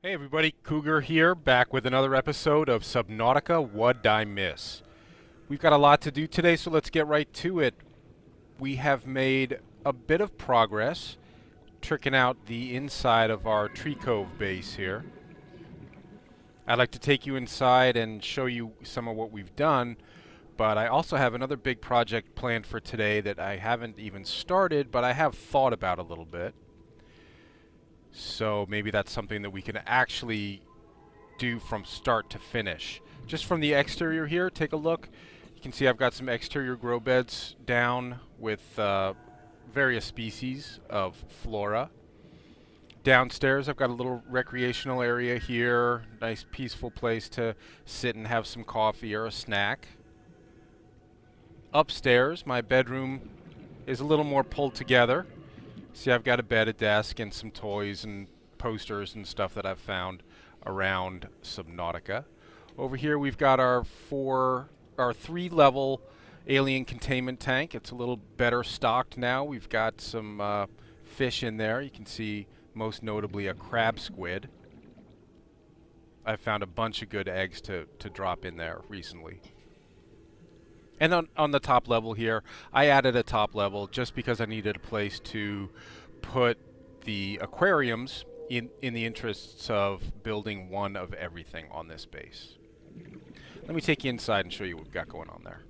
Hey everybody, Cougar here, back with another episode of Subnautica What'd I Miss? We've got a lot to do today, so let's get right to it. We have made a bit of progress tricking out the inside of our Tree Cove base here. I'd like to take you inside and show you some of what we've done, but I also have another big project planned for today that I haven't even started, but I have thought about a little bit. So maybe that's something that we can actually do from start to finish. Just from the exterior here, take a look. You can see I've got some exterior grow beds down with various species of flora. Downstairs I've got a little recreational area here, nice peaceful place to sit and have some coffee or a snack. Upstairs, my bedroom is a little more pulled together. See, I've got a bed, a desk, and some toys and posters and stuff that I've found around Subnautica. Over here we've got our 3-level alien containment tank. It's a little better stocked now. We've got some fish in there. You can see most notably a crab squid. I found a bunch of good eggs to drop in there recently. And on the top level here, I added a top level just because I needed a place to put the aquariums in the interests of building one of everything on this base. Let me take you inside and show you what we've got going on there.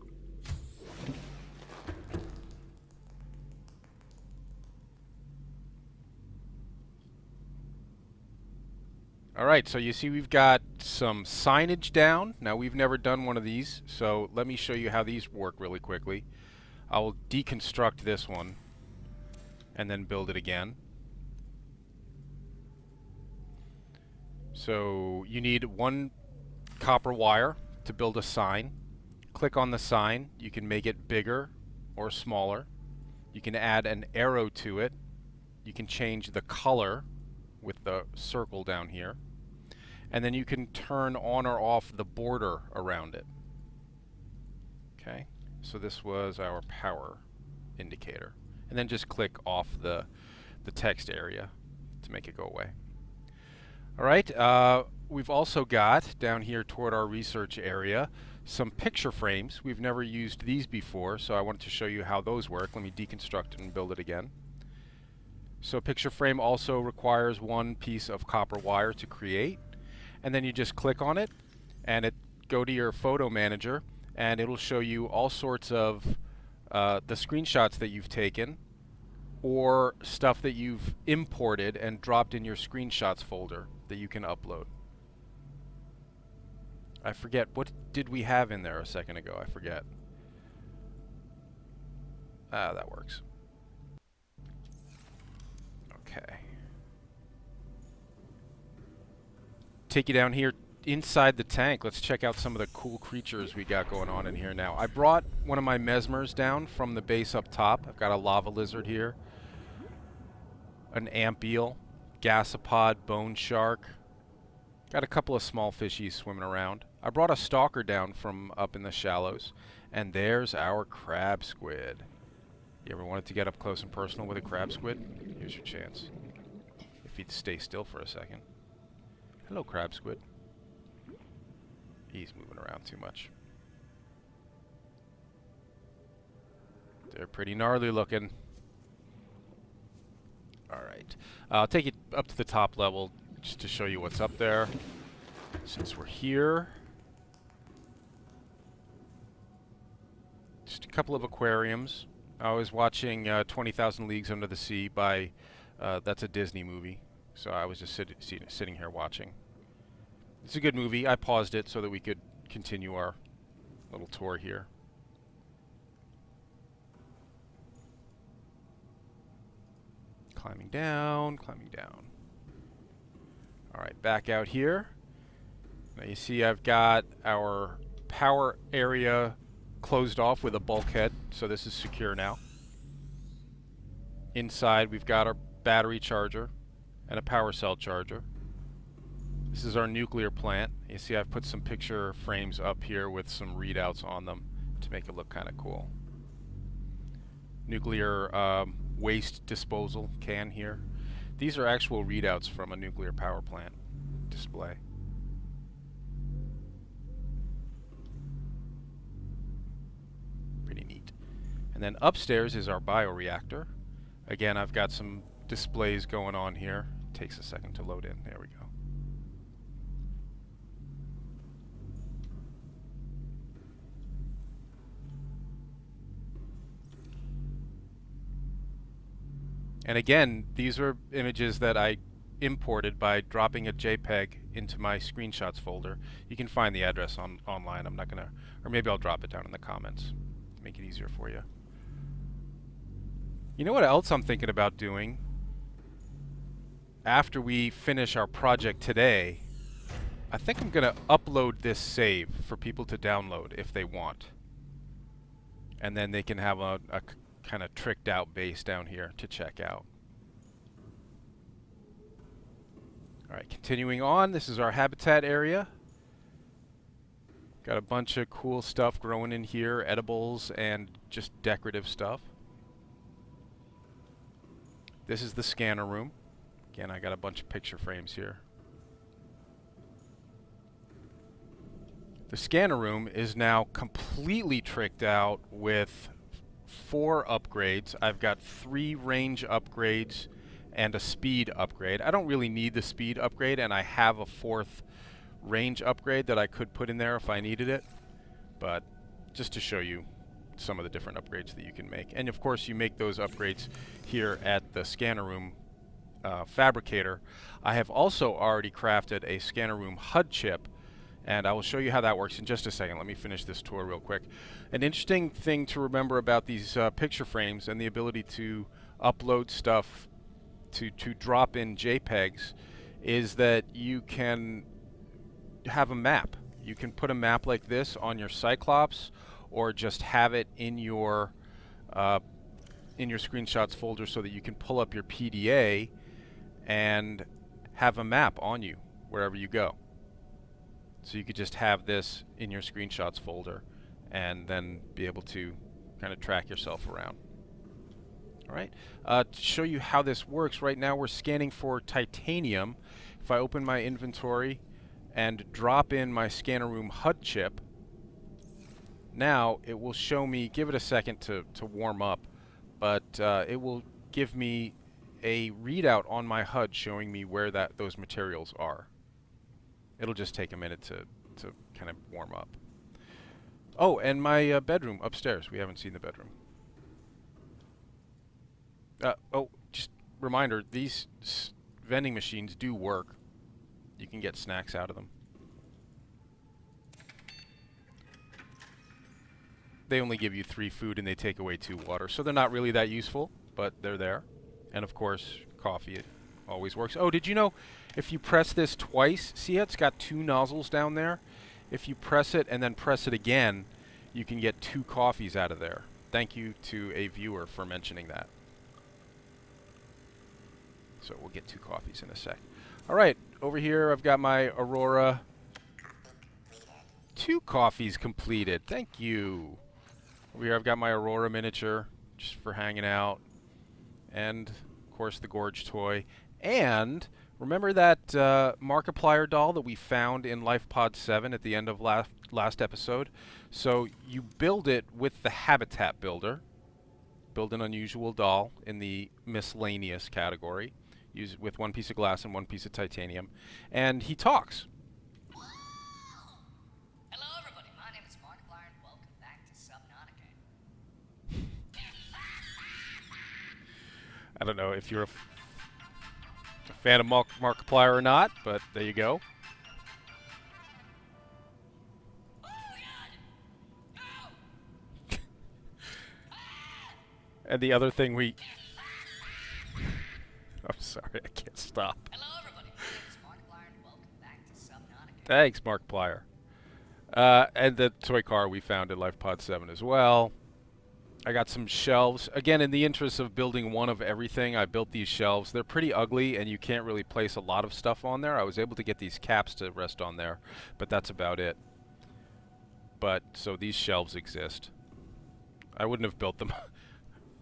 Alright, so you see we've got some signage down. Now we've never done one of these, so let me show you how these work really quickly. I will deconstruct this one and then build it again. So you need one copper wire to build a sign. Click on the sign. You can make it bigger or smaller. You can add an arrow to it. You can change the color with the circle down here. And then you can turn on or off the border around it. Okay, so this was our power indicator. And then just click off the text area to make it go away. Alright, we've also got down here toward our research area some picture frames. We've never used these before, so I wanted to show you how those work. Let me deconstruct it and build it again. So a picture frame also requires one piece of copper wire to create, and then you just click on it and go to your photo manager and it'll show you all sorts of the screenshots that you've taken or stuff that you've imported and dropped in your screenshots folder that you can upload. I forget, what did we have in there a second ago? I forget. Ah, that works. Okay. Take you down here inside the tank. Let's check out some of the cool creatures we got going on in here now. I brought one of my mesmers down from the base up top. I've got a lava lizard here, an amp eel, gasopod, bone shark. Got a couple of small fishies swimming around. I brought a stalker down from up in the shallows, and there's our crab squid. You ever wanted to get up close and personal with a crab squid? Here's your chance. If you'd stay still for a second. Hello, crab squid. He's moving around too much. They're pretty gnarly looking. Alright. I'll take you up to the top level just to show you what's up there. Since we're here. Just a couple of aquariums. I was watching 20,000 Leagues Under the Sea by, that's a Disney movie. So I was just sitting here watching. It's a good movie. I paused it so that we could continue our little tour here. Climbing down, climbing down. Alright, back out here. Now you see I've got our power area closed off with a bulkhead, so this is secure now. Inside we've got our battery charger and a power cell charger. This is our nuclear plant. You see I've put some picture frames up here with some readouts on them to make it look kind of cool. Nuclear waste disposal can here. These are actual readouts from a nuclear power plant. display. Pretty neat. And then upstairs is our bioreactor. Again, I've got some displays going on here. Takes a second to load in. There we go. And again, these are images that I imported by dropping a JPEG into my screenshots folder. You can find the address online. I'm not gonna, or maybe I'll drop it down in the comments to make it easier for you. You know what else I'm thinking about doing? After we finish our project today, I think I'm gonna upload this save for people to download if they want. And then they can have a kind of tricked out base down here to check out. Alright, continuing on, this is our habitat area. Got a bunch of cool stuff growing in here, edibles and just decorative stuff. This is the scanner room. Again, I got a bunch of picture frames here. The scanner room is now completely tricked out with 4 upgrades. I've got 3 range upgrades and a speed upgrade. I don't really need the speed upgrade, and I have a 4th range upgrade that I could put in there if I needed it. But just to show you some of the different upgrades that you can make. And of course, you make those upgrades here at the scanner room fabricator. I have also already crafted a scanner room HUD chip, and I will show you how that works in just a second. Let me finish this tour real quick. An interesting thing to remember about these picture frames and the ability to upload stuff to drop in JPEGs is that you can have a map. You can put a map like this on your Cyclops, or just have it in your screenshots folder so that you can pull up your PDA and have a map on you wherever you go. So you could just have this in your screenshots folder and then be able to kind of track yourself around. All right. To show you how this works, right now we're scanning for titanium. If I open my inventory and drop in my scanner room HUD chip, now it will show me, give it a second to warm up, but it will give me a readout on my HUD showing me where those materials are. It'll just take a minute to kind of warm up. Oh, and my bedroom upstairs. We haven't seen the bedroom. Oh, just reminder, these vending machines do work. You can get snacks out of them. They only give you 3 food and they take away 2 water, so they're not really that useful, but they're there. And of course, coffee, it always works. Oh, did you know if you press this twice, see it's got 2 nozzles down there? If you press it and then press it again, you can get 2 coffees out of there. Thank you to a viewer for mentioning that. So we'll get 2 coffees in a sec. All right, over here I've got my Aurora. 2 coffees completed. Thank you. Over here I've got my Aurora miniature just for hanging out. And of course the Gorge toy. And remember that Markiplier doll that we found in LifePod 7 at the end of last episode? So you build it with the Habitat Builder. Build an unusual doll in the miscellaneous category. Use it with 1 piece of glass and 1 piece of titanium. And he talks. Hello everybody, my name is Markiplier and welcome back to Subnautica. I don't know if you're a fan of Markiplier or not, but there you go. Oh my god! No! And the other thing I'm sorry, I can't stop. Hello everybody, my name is Markiplier and welcome back to Subnautica. Thanks, Markiplier. And the toy car we found in LifePod 7 as well. I got some shelves. Again, in the interest of building one of everything, I built these shelves. They're pretty ugly, and you can't really place a lot of stuff on there. I was able to get these caps to rest on there, but that's about it. But, so these shelves exist. I wouldn't have built them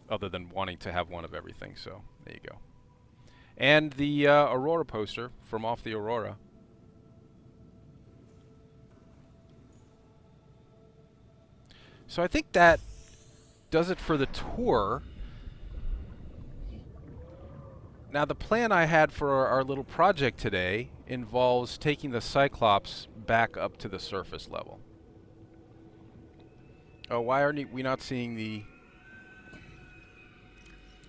other than wanting to have one of everything, so there you go. And the Aurora poster from Off the Aurora. So I think that does it for the tour. Now the plan I had for our little project today involves taking the Cyclops back up to the surface level. Oh, why are we not seeing the...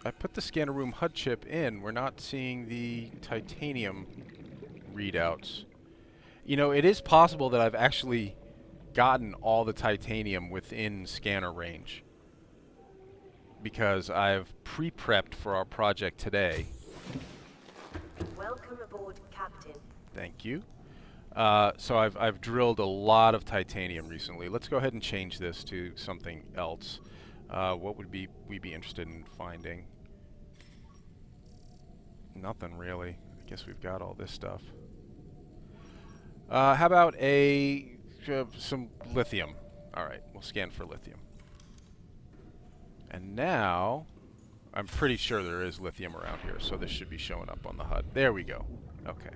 I put the scanner room HUD chip in. We're not seeing the titanium readouts. You know, it is possible that I've actually gotten all the titanium within scanner range, because I've pre-prepped for our project today. Welcome aboard, Captain. Thank you. So I've drilled a lot of titanium recently. Let's go ahead and change this to something else. What would we be interested in finding? Nothing really. I guess we've got all this stuff. How about some lithium? All right, we'll scan for lithium. And now, I'm pretty sure there is lithium around here, so this should be showing up on the HUD. There we go. Okay.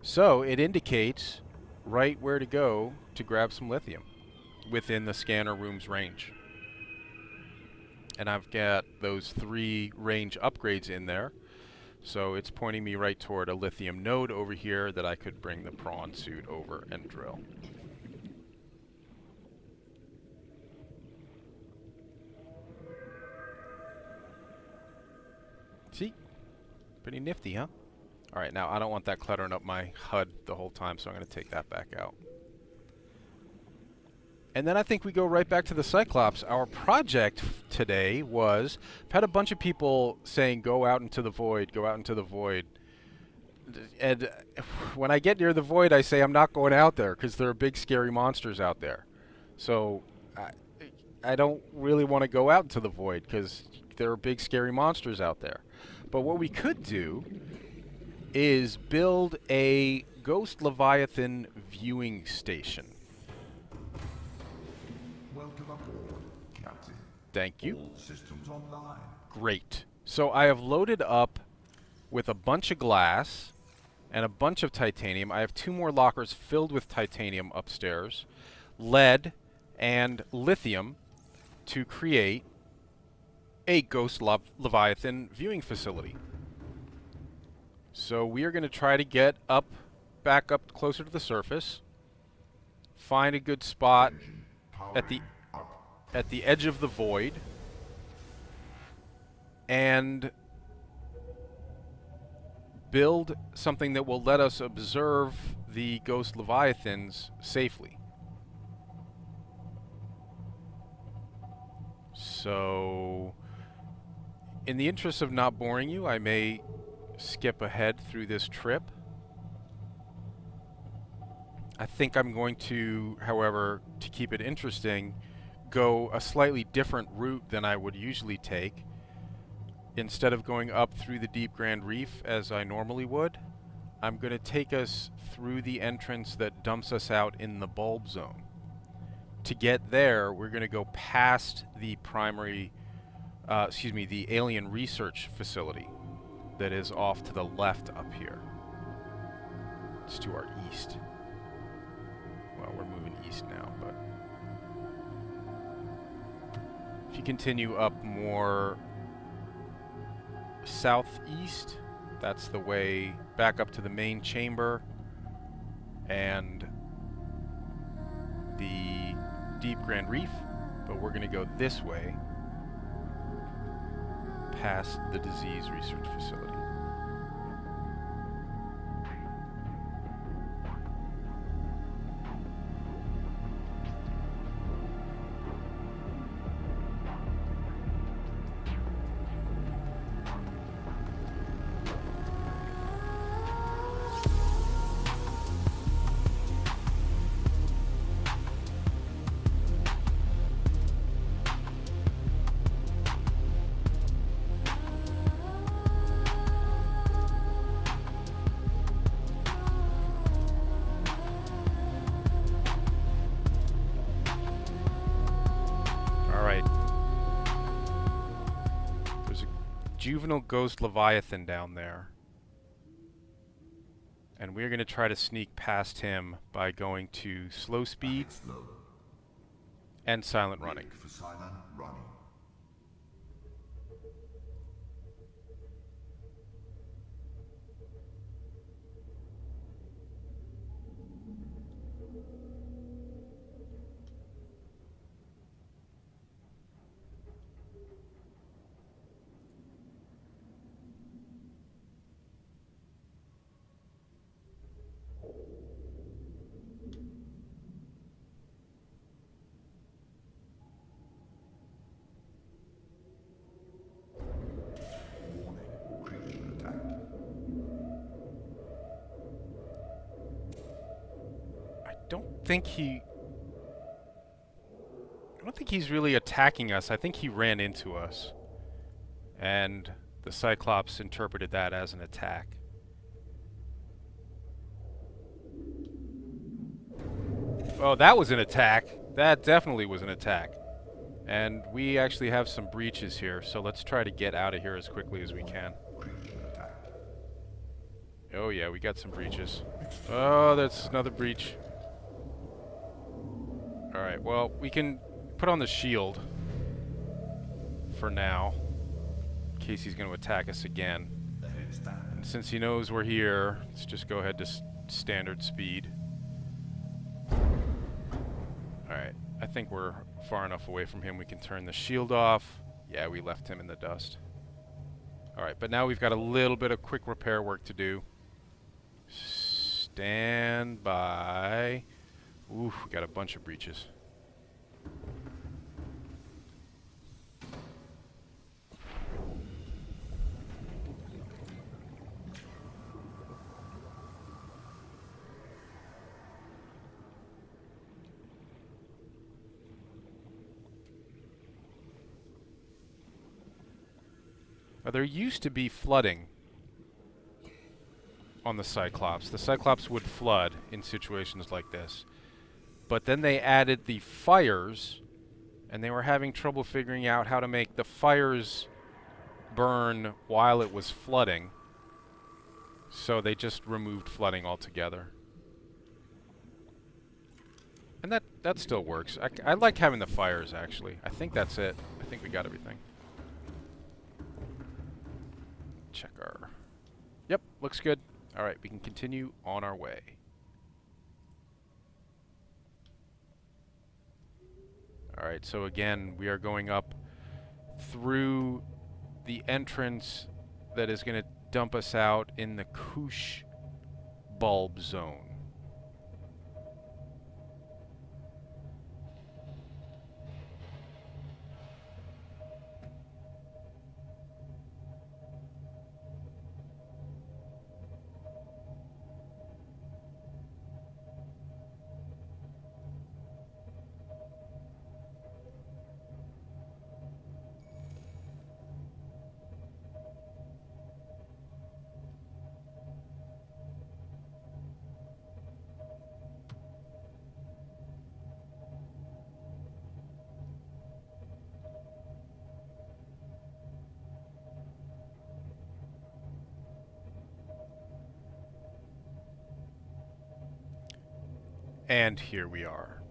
So it indicates right where to go to grab some lithium within the scanner room's range. And I've got those 3 range upgrades in there. So it's pointing me right toward a lithium node over here that I could bring the prawn suit over and drill. See? Pretty nifty, huh? Alright, now I don't want that cluttering up my HUD the whole time, so I'm going to take that back out. And then I think we go right back to the Cyclops. Our project today was... I've had a bunch of people saying, go out into the void, go out into the void. And when I get near the void, I say I'm not going out there, because there are big scary monsters out there. So I don't really want to go out into the void, because there are big scary monsters out there. But what we could do is build a Ghost Leviathan viewing station. Welcome aboard, Captain. Thank you. All systems online. Great. So I have loaded up with a bunch of glass and a bunch of titanium. I have 2 more lockers filled with titanium upstairs, lead, and lithium to create a Ghost Leviathan viewing facility. So we are going to try to get back up closer to the surface, find a good spot at the edge of the void, and build something that will let us observe the Ghost Leviathans safely. So, in the interest of not boring you, I may skip ahead through this trip. I think I'm going to, however, to keep it interesting, go a slightly different route than I would usually take. Instead of going up through the Deep Grand Reef as I normally would, I'm going to take us through the entrance that dumps us out in the bulb zone. To get there, we're going to go past the the alien research facility that is off to the left up here. It's to our east. Well, we're moving east now, but if you continue up more southeast, that's the way back up to the main chamber and the Deep Grand Reef, but we're going to go this way past the disease research facility. Juvenile Ghost Leviathan down there, and we're going to try to sneak past him by going to slow speed and silent running. Rig for silent running. Warning, creature attack. I don't think he's really attacking us. I think he ran into us. And the Cyclops interpreted that as an attack. Oh, that was an attack. That definitely was an attack. And we actually have some breaches here, so let's try to get out of here as quickly as we can. Creature attack. Oh yeah, we got some breaches. Oh, that's another breach. Alright, well, we can put on the shield for now, in case he's going to attack us again. And since he knows we're here, let's just go ahead to standard speed. Alright, I think we're far enough away from him we can turn the shield off. Yeah, we left him in the dust. Alright, but now we've got a little bit of quick repair work to do. Stand by. Oof, we got a bunch of breaches. There used to be flooding on the Cyclops. The Cyclops would flood in situations like this. But then they added the fires, and they were having trouble figuring out how to make the fires burn while it was flooding. So they just removed flooding altogether. And that still works. I like having the fires, actually. I think that's it. I think we got everything. Check our... Yep, looks good. Alright, we can continue on our way. Alright, so again, we are going up through the entrance that is going to dump us out in the Koosh bulb zone. And here we are.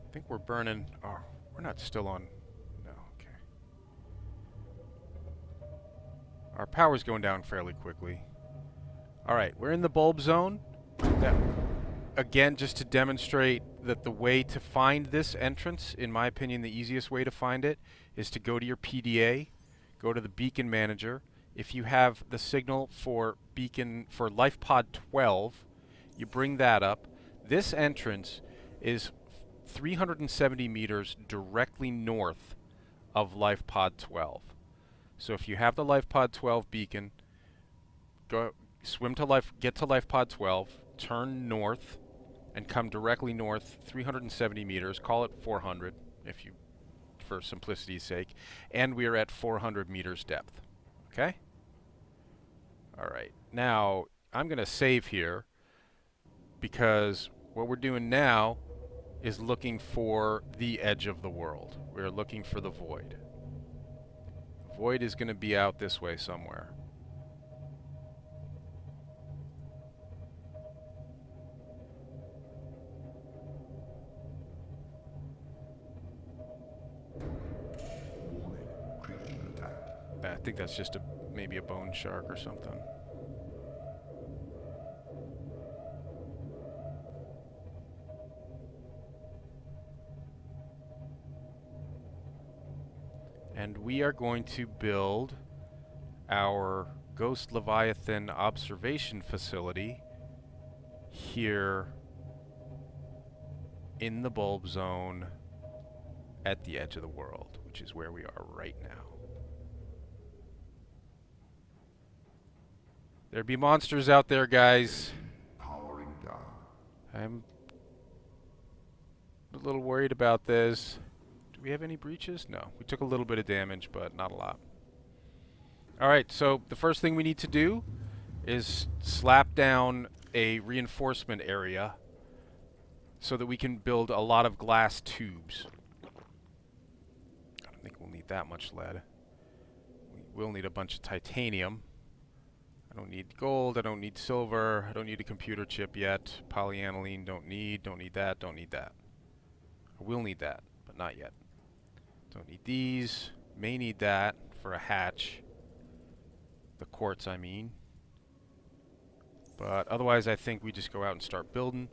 I think we're burning... Oh, we're not still on... No, okay. Our power's going down fairly quickly. Alright, we're in the bulb zone. That, again, just to demonstrate that the way to find this entrance, in my opinion, the easiest way to find it, is to go to your PDA, go to the beacon manager. If you have the signal for beacon for LifePod 12, you bring that up. This entrance is 370 meters directly north of LifePod 12. So if you have the LifePod 12 beacon, go get to LifePod 12, turn north, and come directly north 370 meters. Call it 400, if you, for simplicity's sake, and we are at 400 meters depth. Okay. All right. Now I'm going to save here, because what we're doing now is looking for the edge of the world. We're looking for the void. The void is going to be out this way somewhere. think that's just maybe a bone shark or something. And we are going to build our Ghost Leviathan observation facility here in the bulb zone at the edge of the world, which is where we are right now. There be monsters out there, guys. Powering down. I'm a little worried about this. Do we have any breaches? No. We took a little bit of damage, but not a lot. Alright, so the first thing we need to do is slap down a reinforcement area so that we can build a lot of glass tubes. I don't think we'll need that much lead. We will need a bunch of titanium. I don't need gold, I don't need silver, I don't need a computer chip yet. Polyaniline, don't need that, don't need that. I will need that, but not yet. Don't need these. May need that for a hatch. The quartz, I mean. But otherwise, I think we just go out and start building.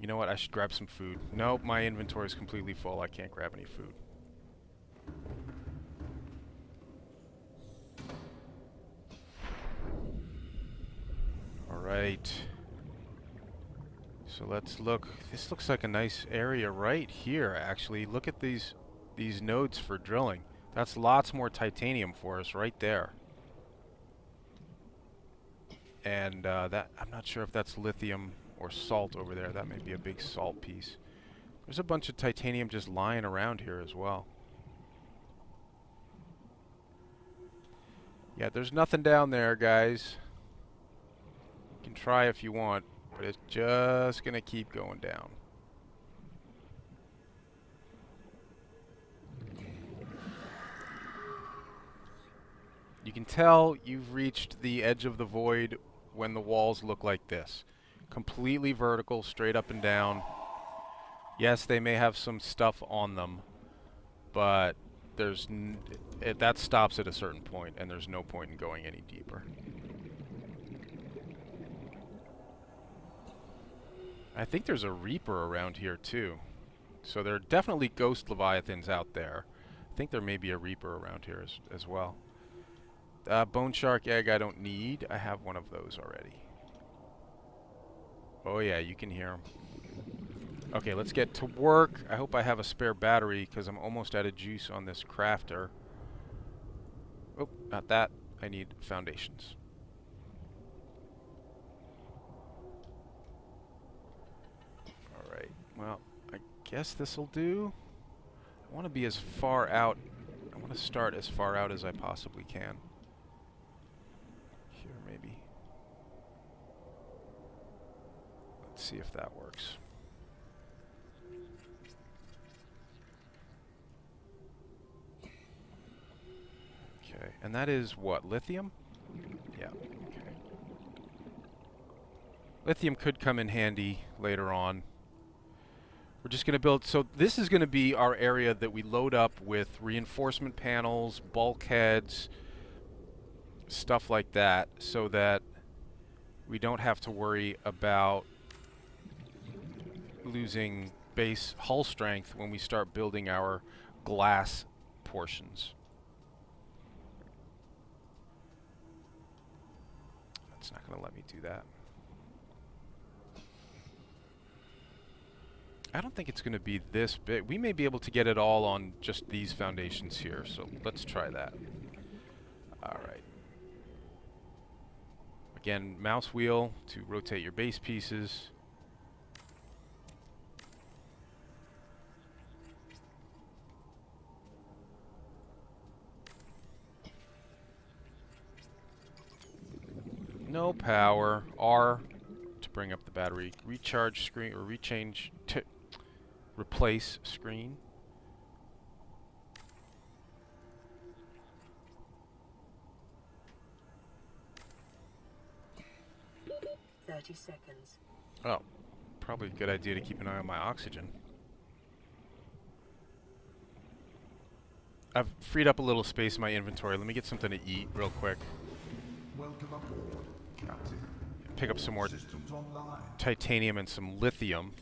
You know what? I should grab some food. Nope, my inventory is completely full. I can't grab any food. Alright. So let's look. This looks like a nice area right here, actually. Look at these nodes for drilling. That's lots more titanium for us right there. And that, I'm not sure if that's lithium or salt over there. That may be a big salt piece. There's a bunch of titanium just lying around here as well. Yeah, there's nothing down there, guys. You can try if you want, but it's just gonna keep going down. You can tell you've reached the edge of the void when the walls look like this. Completely vertical, straight up and down. Yes, they may have some stuff on them, but there's that stops at a certain point, and there's no point in going any deeper. I think there's a Reaper around here too. So there are definitely Ghost Leviathans out there. I think there may be a Reaper around here as well. Bone shark egg I don't need. I have one of those already. Oh yeah, you can hear them. Okay, let's get to work. I hope I have a spare battery because I'm almost out of juice on this crafter. Oh, not that. I need foundations. Alright, well, I guess this'll do. I want to be as far out. I want to start as far out as I possibly can. Here, maybe. Let's see if that works. Okay, and that is what? Lithium? Yeah, okay. Lithium could come in handy later on. We're just going to build, so this is going to be our area that we load up with reinforcement panels, bulkheads, stuff like that, so that we don't have to worry about losing base hull strength when we start building our glass portions. It's not going to let me do that. I don't think it's going to be this big. We may be able to get it all on just these foundations here, so let's try that. Alright. Again, mouse wheel to rotate your base pieces. No power. R to bring up the battery. Recharge screen, or rechange to replace screen. Seconds. Oh, probably a good idea to keep an eye on my oxygen. I've freed up a little space in my inventory. Let me get something to eat real quick. Welcome aboard, Captain. Pick up some more Systems online. titanium and some lithium.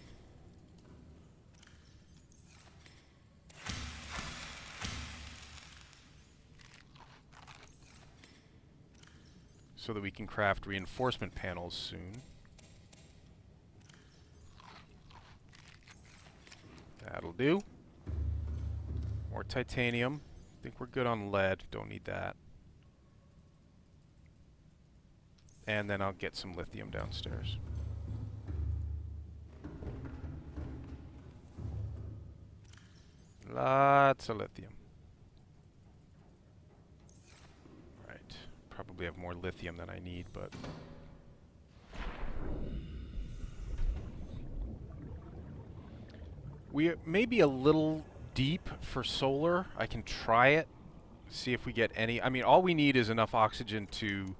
So that we can craft reinforcement panels soon. That'll do. More titanium. I think we're good on lead. Don't need that. And then I'll get some lithium downstairs. Lots of lithium. Right. Probably have more lithium than I need, but... we may be a little deep for solar. I can try it. See if we get any... I mean, all we need is enough oxygen to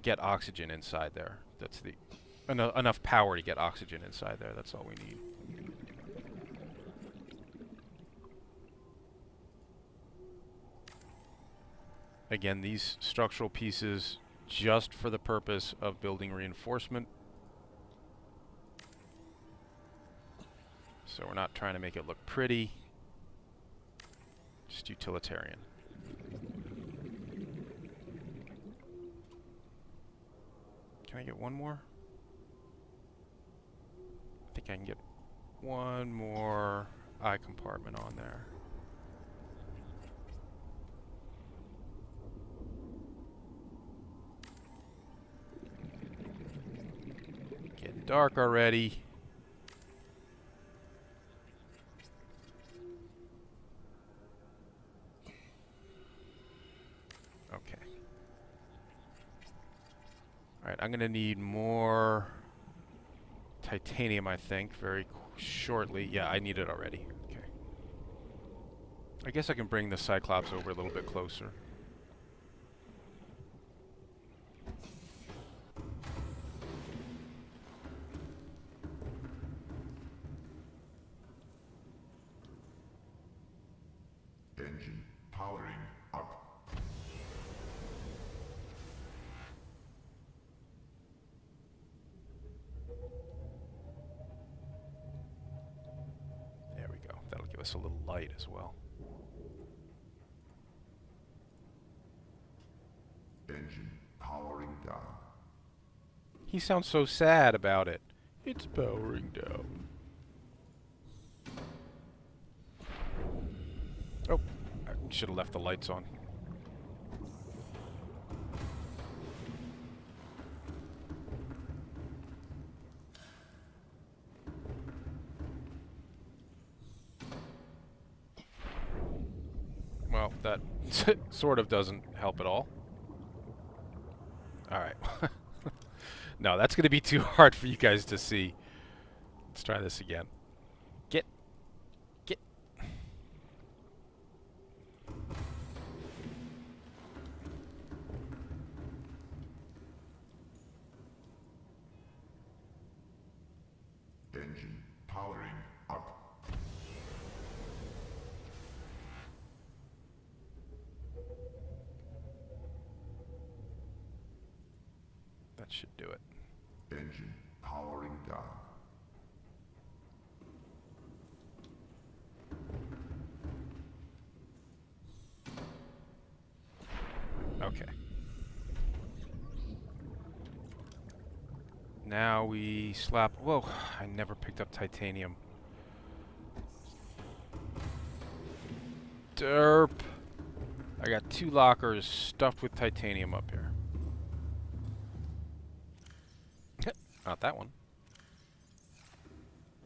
get oxygen inside there. That's the... enough power to get oxygen inside there. That's all we need. Again, these structural pieces just for the purpose of building reinforcement. So we're not trying to make it look pretty. Just utilitarian. Can I get one more? I think I can get one more eye compartment on there. Getting dark already. Okay. Alright, I'm gonna need more titanium, I think, very shortly. Yeah, I need it already. Okay. I guess I can bring the Cyclops over a little bit closer. Engine powering up. There we go. That'll give us a little light as well. Engine powering down. He sounds so sad about it. It's powering down. Oh, I should have left the lights on. Well, that sort of doesn't help at all. Alright. No, that's going to be too hard for you guys to see. Let's try this again. Get. Engine powering up. That should do it. Engine powering down. Okay. Now we slap... Whoa, I never picked up titanium. Derp. I got 2 lockers stuffed with titanium up here. Not that one.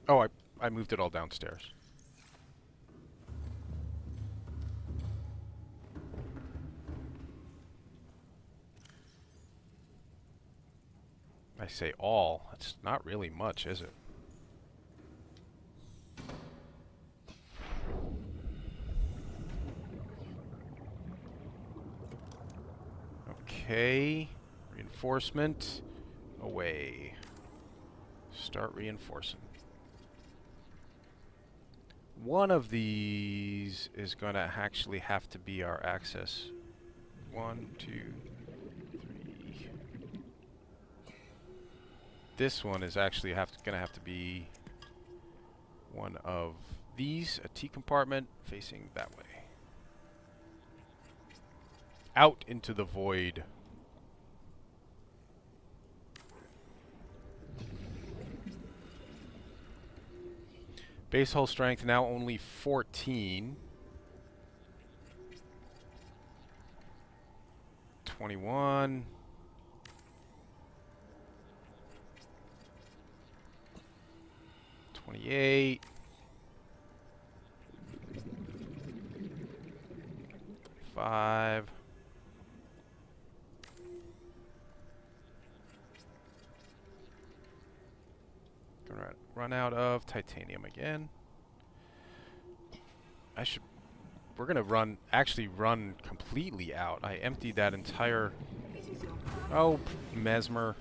Oh, I moved it all downstairs. I say all. That's not really much, is it? Okay. Reinforcement. Away. Start reinforcing. one of these is going to actually have to be our access. 1, 2, 3. This one is actually going to have to be one of these, a T compartment facing that way. Out into the void. Base hull strength now only 14. 21. 28. 5. Gonna run out of titanium again. We're gonna actually run completely out. I emptied that entire... Oh, Mesmer.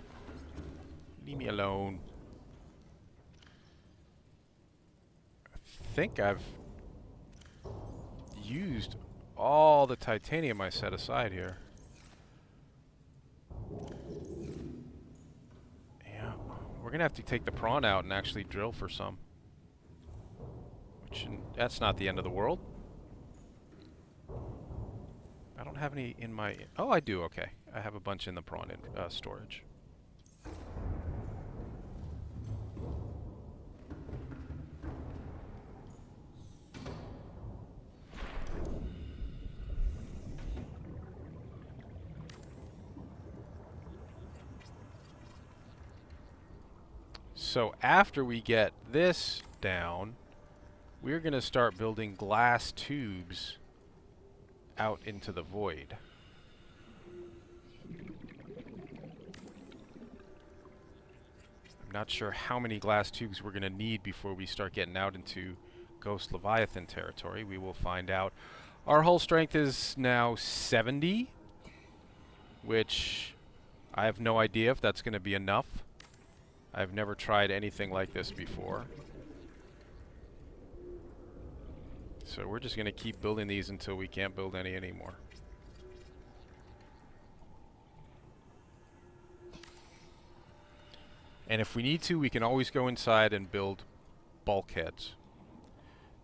Leave me alone. I think I've used all the titanium I set aside here. Yeah, we're gonna have to take the prawn out and actually drill for some. That's not the end of the world. I don't have any in my... Oh, I do, okay. I have a bunch in the prawn storage. So after we get this down, we're going to start building glass tubes out into the void. I'm not sure how many glass tubes we're going to need before we start getting out into Ghost Leviathan territory. We will find out. Our hull strength is now 70, which I have no idea if that's going to be enough. I've never tried anything like this before. So we're just going to keep building these until we can't build any anymore. And if we need to, we can always go inside and build bulkheads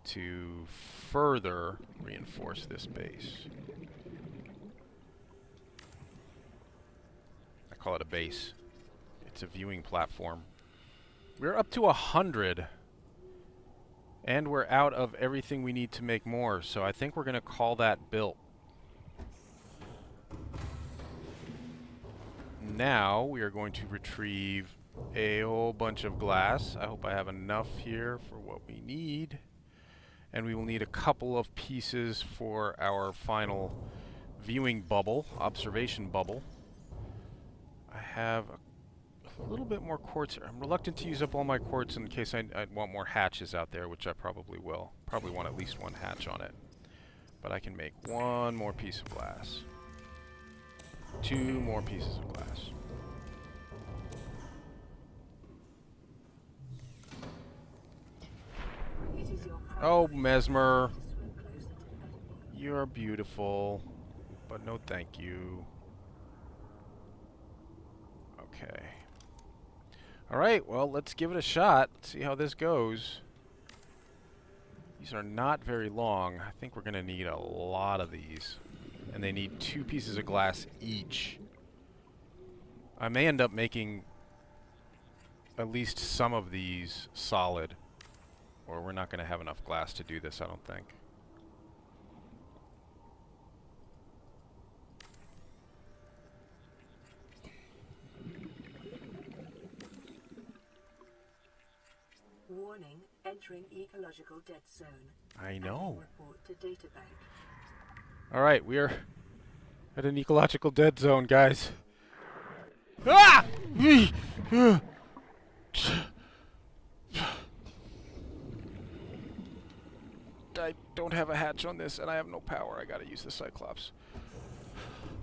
to further reinforce this base. I call it a base. It's a viewing platform. We're up to 100. And we're out of everything we need to make more, so I think we're going to call that built. Now we are going to retrieve a whole bunch of glass. I hope I have enough here for what we need. And we will need a couple of pieces for our final viewing bubble, observation bubble. I have a little bit more quartz. I'm reluctant to use up all my quartz in case I want more hatches out there, which I probably will. Probably want at least one hatch on it. But I can make one more piece of glass. 2 more pieces of glass. Oh, Mesmer. You're beautiful, but no thank you. Okay. Alright, well, let's give it a shot. Let's see how this goes. These are not very long. I think we're going to need a lot of these. And they need 2 pieces of glass each. I may end up making at least some of these solid. Or we're not going to have enough glass to do this, I don't think. Warning, entering ecological dead zone. I know. Report to databank. Alright, we are at an ecological dead zone, guys. Ah! I don't have a hatch on this, and I have no power. I gotta use the Cyclops.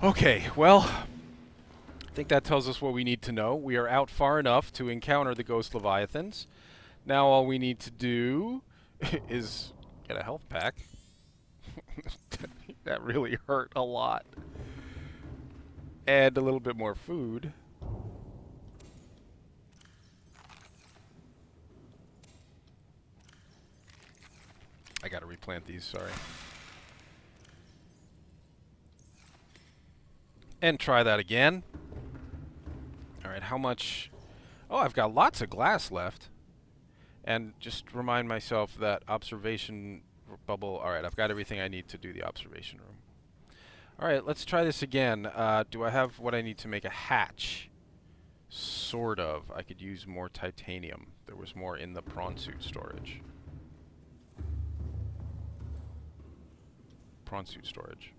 Okay, well, I think that tells us what we need to know. We are out far enough to encounter the Ghost Leviathans. Now all we need to do is Get a health pack. That really hurt a lot. And a little bit more food. I gotta replant these, sorry. And try that again. Alright, how much... Oh, I've got lots of glass left. And just remind myself that observation bubble... Alright, I've got everything I need to do the observation room. Alright, let's try this again. Do I have what I need to make a hatch? Sort of. I could use more titanium. There was more in the prawn suit storage. Prawn suit storage.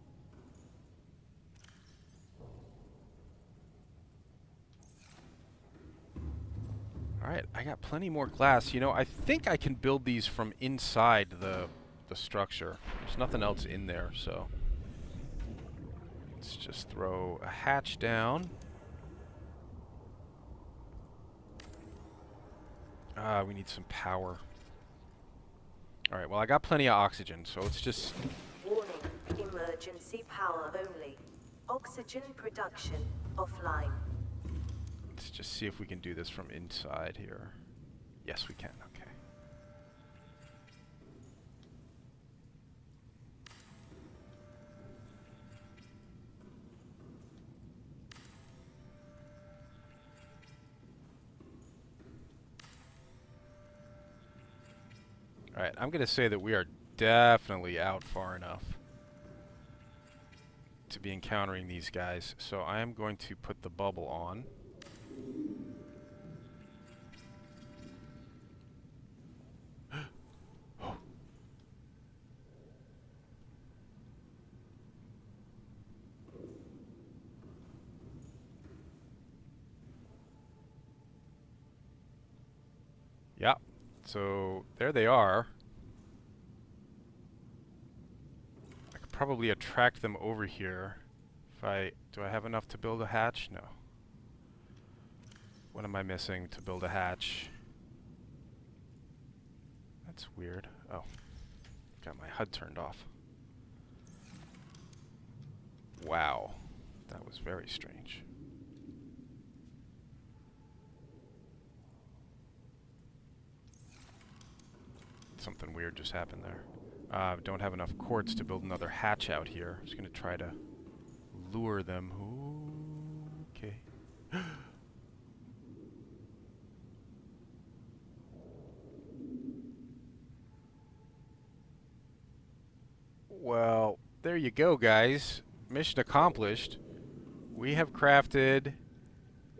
Alright, I got plenty more glass. You know, I think I can build these from inside the structure. There's nothing else in there, so... Let's just throw a hatch down. We need some power. Alright, well I got plenty of oxygen, so let's just... Warning, emergency power only. Oxygen production offline. Let's just see if we can do this from inside here. Yes, we can. Okay. Alright, I'm going to say that we are definitely out far enough to be encountering these guys. So I am going to put the bubble on. Yeah, so there they are. I could probably attract them over here. Do I have enough to build a hatch? No. What am I missing to build a hatch? That's weird. Oh, got my HUD turned off. Wow, that was very strange. Something weird just happened there. Don't have enough quartz to build another hatch out here. I'm just gonna try to lure them. Ooh, okay. Well, there you go, guys. Mission accomplished. We have crafted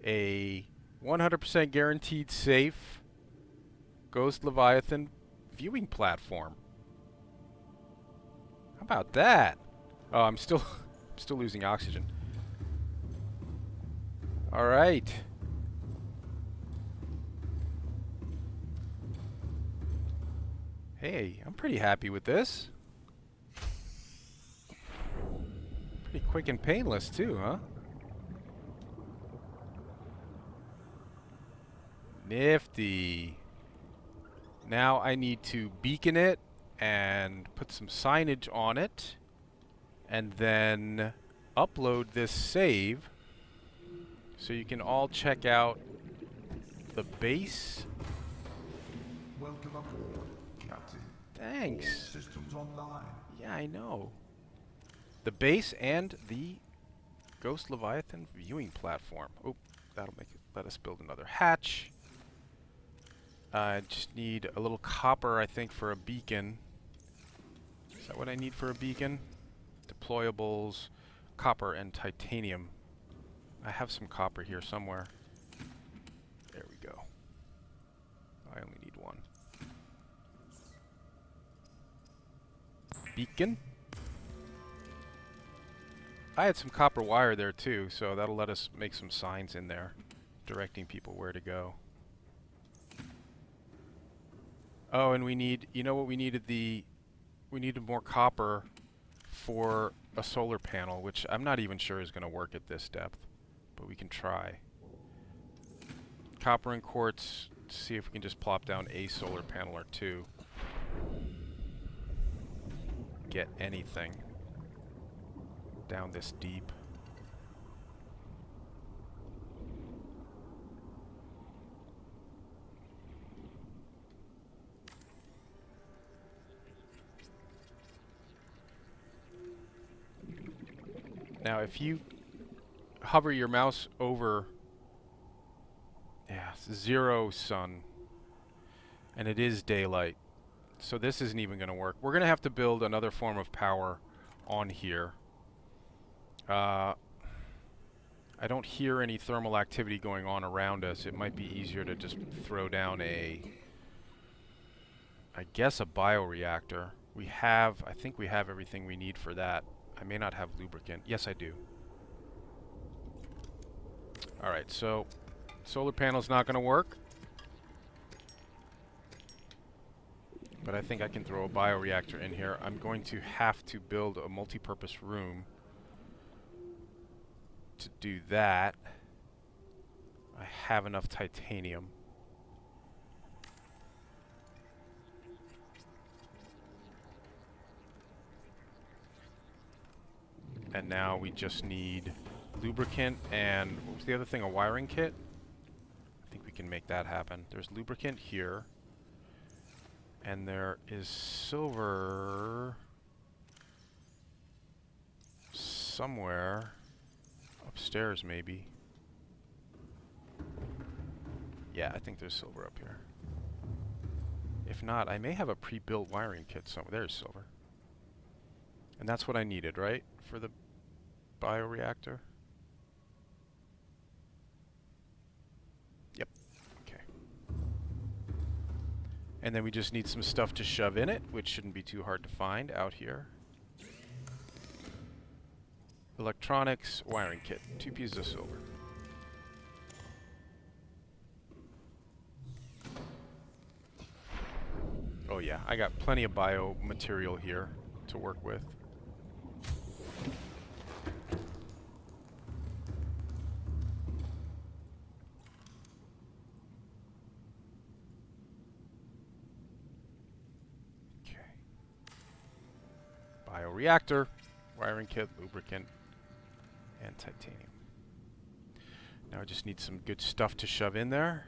a 100% guaranteed safe Ghost Leviathan Viewing Platform. How about that? Oh, I'm still losing oxygen. All right. Hey, I'm pretty happy with this. Pretty quick and painless too, huh? Nifty. Now I need to beacon it and put some signage on it and then upload this save so you can all check out the base. Welcome aboard, Captain. Thanks. All systems online. Yeah, I know. The base and the Ghost Leviathan Viewing Platform. Oh, that'll make it. Let us build another hatch. I just need a little copper, I think, for a beacon. Is that what I need for a beacon? Deployables, copper, and titanium. I have some copper here somewhere. There we go. I only need one. Beacon. I had some copper wire there too, so that'll let us make some signs in there, directing people where to go. Oh, and we need, you know what we needed? We needed more copper for a solar panel, which I'm not even sure is going to work at this depth, but we can try. Copper and quartz, see if we can just plop down a solar panel or two. get anything down this deep. Now, if you hover your mouse over, yeah, 0 sun, and it is daylight, so this isn't even going to work. We're going to have to build another form of power on here. I don't hear any thermal activity going on around us. It might be easier to just throw down I guess a bioreactor. I think we have everything we need for that. I may not have lubricant. Yes, I do. Alright, so solar panel's not going to work. But I think I can throw a bioreactor in here. I'm going to have to build a multi-purpose room to do that. I have enough titanium. And now we just need lubricant and, what was the other thing, a wiring kit? I think we can make that happen. There's lubricant here. And there is silver somewhere upstairs, maybe. Yeah, I think there's silver up here. If not, I may have a pre-built wiring kit somewhere. There's silver. And that's what I needed, right? For the bioreactor? Yep. Okay. And then we just need some stuff to shove in it, which shouldn't be too hard to find out here. Electronics, wiring kit, 2 pieces of silver. Oh yeah, I got plenty of biomaterial here to work with. Bioreactor, wiring kit, lubricant, and titanium. Now I just need some good stuff to shove in there.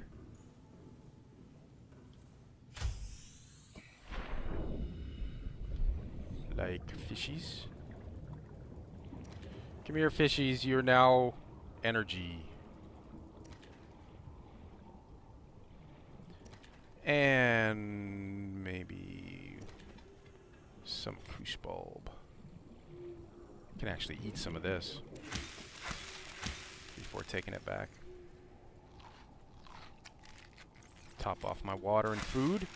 Like fishies. Come here, fishies. You're now energy. And maybe some push bulb. Can actually eat some of this before taking it back. Top off my water and food.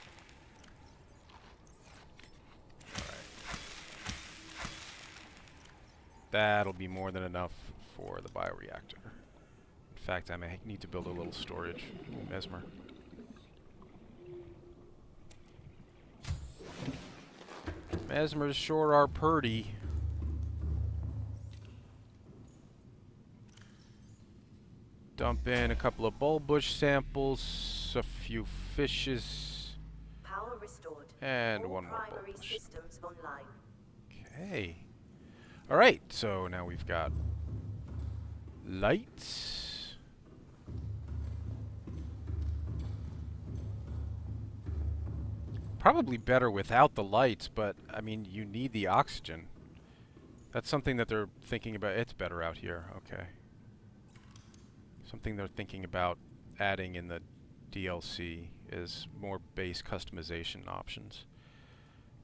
That'll be more than enough for the bioreactor. In fact, I may need to build a little storage. Mesmer. Mesmers sure are purty. Dump in a couple of bulbush samples, a few fishes, Power restored. and All one more primary bulbush. systems online. Okay. Alright, so now we've got lights. Probably better without the lights, but I mean, you need the oxygen. That's something that they're thinking about. It's better out here, okay. Something they're thinking about adding in the DLC is more base customization options.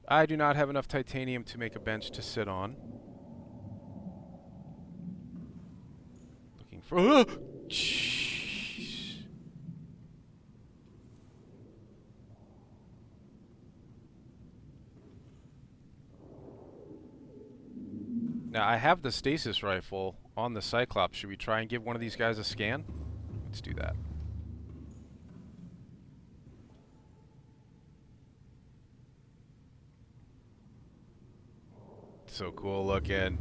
I do not have enough titanium to make a bench to sit on. Looking for... Jeez. Now, I have the stasis rifle on the Cyclops. Should we try and give one of these guys a scan? Let's do that. So cool looking.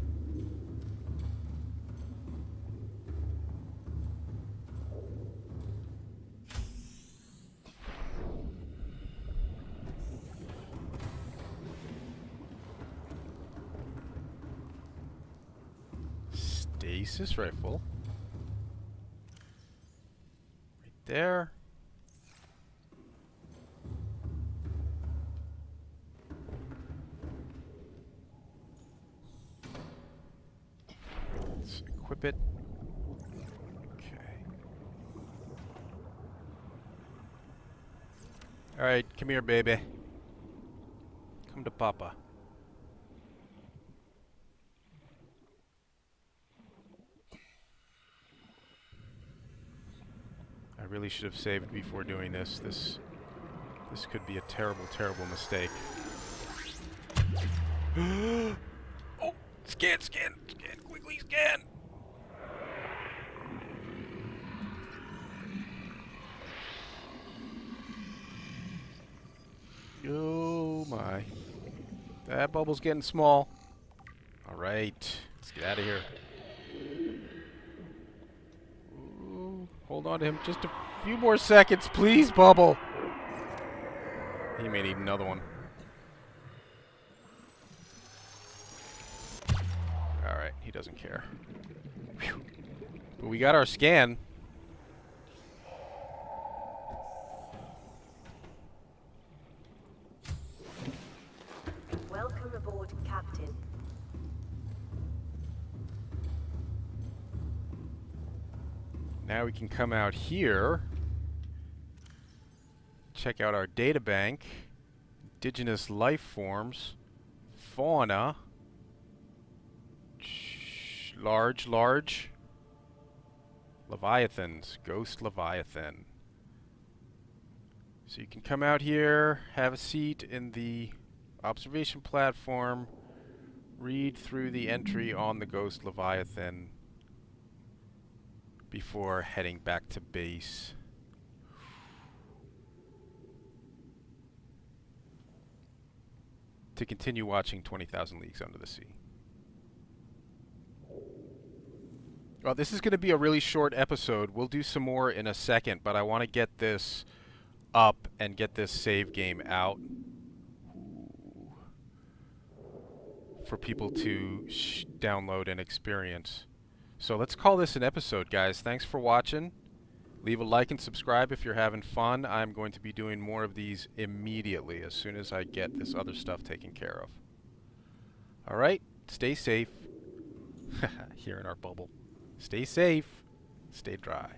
stasis rifle. Right there. Let's equip it. Okay. Alright, come here, baby. Come to Papa. I really should have saved before doing this. This could be a terrible, terrible mistake. Oh! Scan, scan, scan, quickly scan! Oh my. That bubble's getting small. Alright, let's get out of here. Ooh, hold on to him just a few more seconds, please, Bubble! He may need another one. Alright, he doesn't care. Whew. But we got our scan. Welcome aboard, Captain. Now we can come out here, check out our data bank, indigenous life forms, fauna, large leviathans, Ghost Leviathan. So you can come out here, have a seat in the observation platform, read through the entry on the Ghost Leviathan before heading back to base. To continue watching 20,000 Leagues Under the Sea. Well, this is going to be a really short episode. We'll do some more in a second, but I want to get this up and get this save game out for people to download and experience. So let's call this an episode, guys. Thanks for watching. Leave a like and subscribe if you're having fun. I'm going to be doing more of these immediately as soon as I get this other stuff taken care of. Alright, stay safe. Here in our bubble. Stay safe. Stay dry.